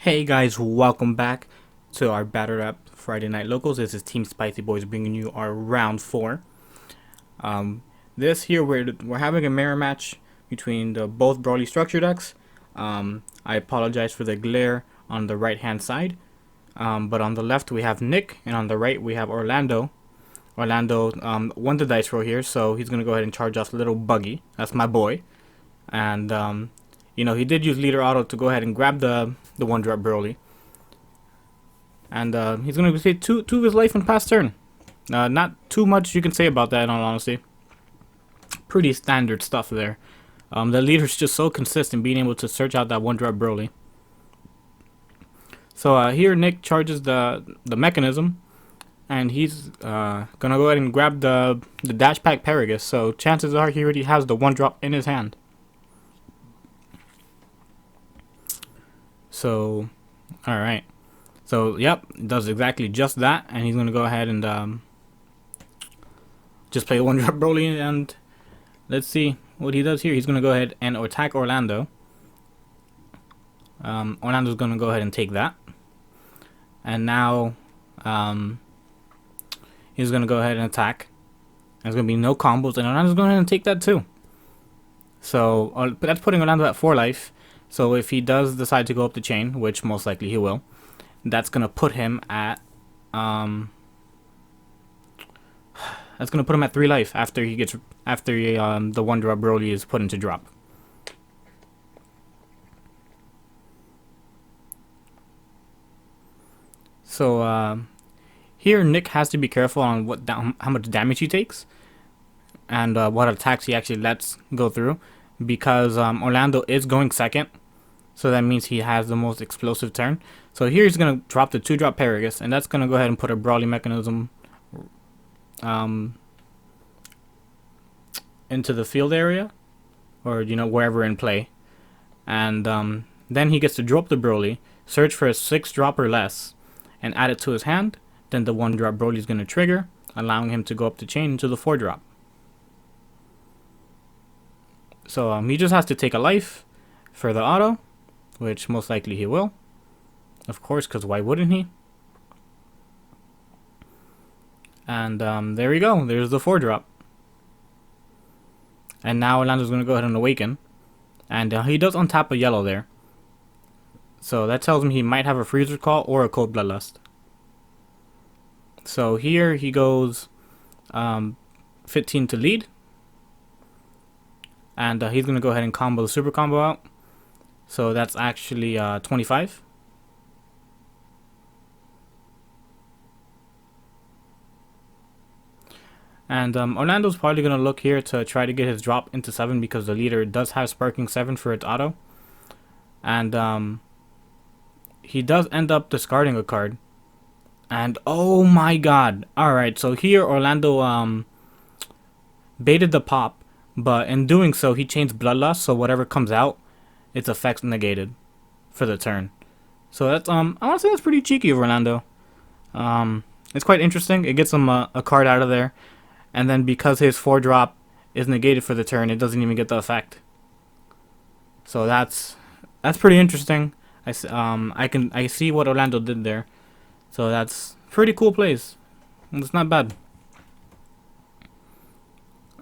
Hey guys, welcome back to our Battered Up Friday Night Locals. This is Team Spicy Boys bringing you our round 4. This here we're having a mirror match between the both Brawly structure decks. I apologize for the glare on the right hand side, but on the left we have Nick, and on the right we have Orlando. Orlando won the dice roll here, so he's gonna go ahead and charge off Little Buggy. That's my boy, and he did use leader auto to go ahead and grab the one drop Broly. And he's going to save two of his life in past turn. Not too much you can say about that, in all honesty. Pretty standard stuff there. The leader's just so consistent, being able to search out that one drop Broly. So here Nick charges the mechanism, and he's gonna go ahead and grab the dash pack Paragus. So chances are he already has the one drop in his hand. So, alright. So, yep, does exactly just that. And he's going to go ahead and just play one drop Broly. And let's see what he does here. He's going to go ahead and attack Orlando. Orlando's going to go ahead and take that. And now he's going to go ahead and attack. There's going to be no combos. And Orlando's going to go ahead and take that too. So, that's putting Orlando at 4 life. So if he does decide to go up the chain, which most likely he will, that's gonna put him at 3 life after the one drop Broly is put into drop. So here Nick has to be careful on how much damage he takes and what attacks he actually lets go through, because Orlando is going second. So that means he has the most explosive turn. So here he's going to drop the 2-drop Paragus, and that's going to go ahead and put a Brawly mechanism into the field area, or wherever in play. And then he gets to drop the Brawly, search for a 6-drop or less, and add it to his hand. Then the 1-drop Brawly is going to trigger, allowing him to go up the chain into the 4-drop. So he just has to take a life for the auto, which most likely he will, of course, because why wouldn't he? And there we go. There's the 4-drop. And now Orlando's going to go ahead and awaken. And he does untap a yellow there. So that tells me he might have a Freezer Call or a Cold Bloodlust. So here he goes 15 to lead. And he's going to go ahead and combo the super combo out. So that's actually 25. And Orlando's probably going to look here to try to get his drop into 7, because the leader does have Sparking 7 for its auto. And he does end up discarding a card. And oh my god. Alright, so here Orlando baited the pop, but in doing so he chains Bloodlust, so whatever comes out, its effects negated for the turn. So that's I want to say that's pretty cheeky of Orlando. It's quite interesting. It gets him a card out of there, and then because his 4-drop is negated for the turn, it doesn't even get the effect. So that's pretty interesting. I see what Orlando did there. So that's pretty cool plays. It's not bad.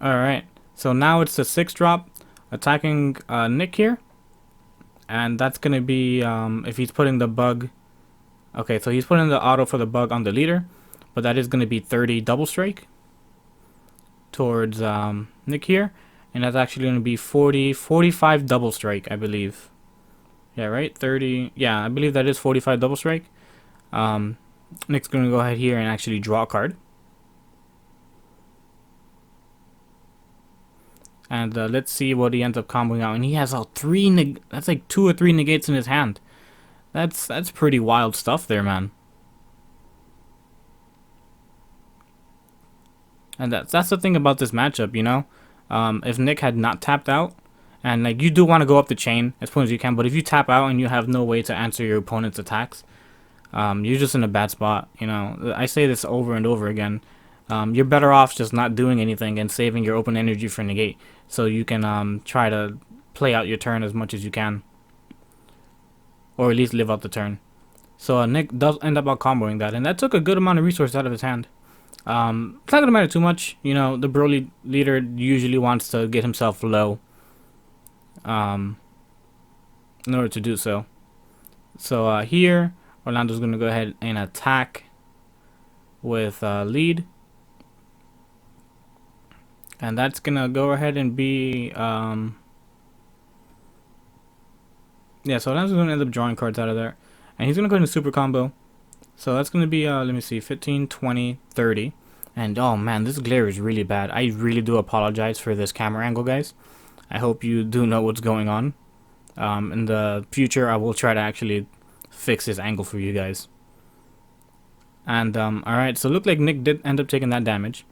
All right. So now it's the 6-drop attacking Nick here. And that's going to be, if he's putting the bug. Okay, so he's putting the auto for the bug on the leader. But that is going to be 30 double strike towards Nick here. And that's actually going to be 45 double strike, I believe. Yeah, right? 30. Yeah, I believe that is 45 double strike. Nick's going to go ahead here and actually draw a card. And let's see what he ends up comboing out. And he has all 3 that's like 2 or 3 negates in his hand. That's pretty wild stuff there, man. And that's the thing about this matchup, if Nick had not tapped out, and like you do want to go up the chain as soon as you can, but if you tap out and you have no way to answer your opponent's attacks, you're just in a bad spot. I say this over and over again. You're better off just not doing anything and saving your open energy for negate, so you can try to play out your turn as much as you can. or at least live out the turn. So Nick does end up out comboing that, and that took a good amount of resources out of his hand. It's not gonna matter too much. You know, the Broly leader usually wants to get himself low in order to do so. So here Orlando's gonna go ahead and attack with lead, and that's gonna go ahead and be yeah, so Orlando's gonna end up drawing cards out of there, and he's gonna go into super combo. So that's gonna be let me see, 15, 20, 30. And oh man, this glare is really bad. I really do apologize for this camera angle, guys. I hope you do know what's going on. In the future, I will try to actually fix this angle for you guys. And alright, so it looked like Nick did end up taking that damage.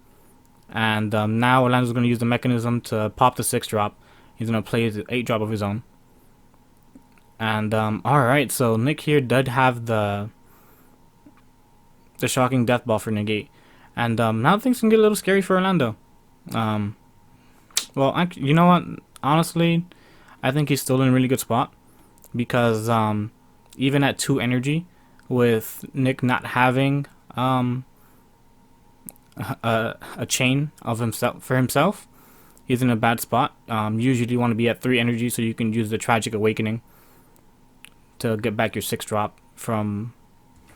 And now Orlando's going to use the mechanism to pop the 6-drop. He's going to play his 8-drop of his own. And alright, so Nick here did have the shocking death ball for negate. And now things can get a little scary for Orlando. Well, actually, you know what? Honestly, I think he's still in a really good spot. Because even at 2 energy, with Nick not having a chain of himself, he's in a bad spot. Usually you want to be at 3 energy so you can use the Tragic Awakening to get back your 6-drop from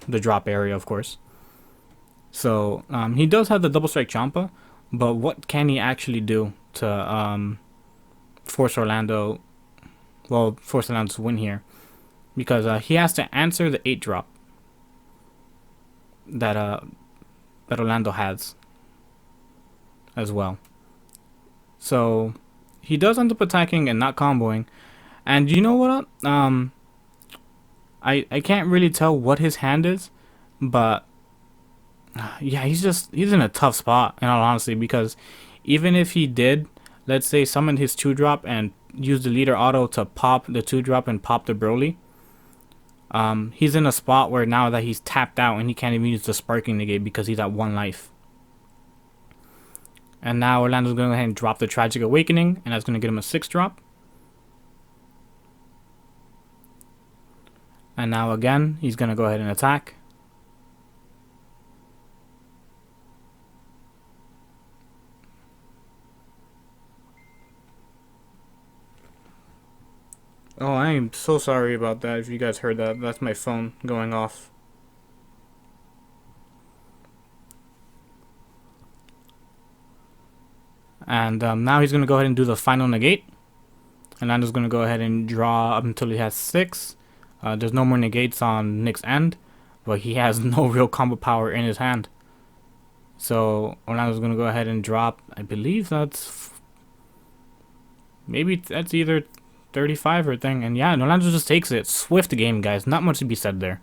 the drop area, of course. So he does have the double strike Champa, but what can he actually do to force Orlando to win here? Because he has to answer the 8-drop that Orlando has as well. So he does end up attacking and not comboing. And you know what? I can't really tell what his hand is, but yeah, he's in a tough spot in all honesty, because even if he did, let's say, summon his 2-drop and use the leader auto to pop the 2-drop and pop the Broly, he's in a spot where now that he's tapped out and he can't even use the sparking negate because he's at 1 life. And now Orlando's going to go ahead and drop the Tragic Awakening, and that's going to get him a 6-drop. And now again, he's going to go ahead and attack. Oh, I am so sorry about that if you guys heard that. That's my phone going off. And now he's going to go ahead and do the final negate. And Orlando's going to go ahead and draw up until he has 6. There's no more negates on Nick's end, but he has no real combo power in his hand. So Orlando's going to go ahead and drop, I believe that's either 35 or thing. And yeah, Orlando just takes it. Swift game, guys. Not much to be said there.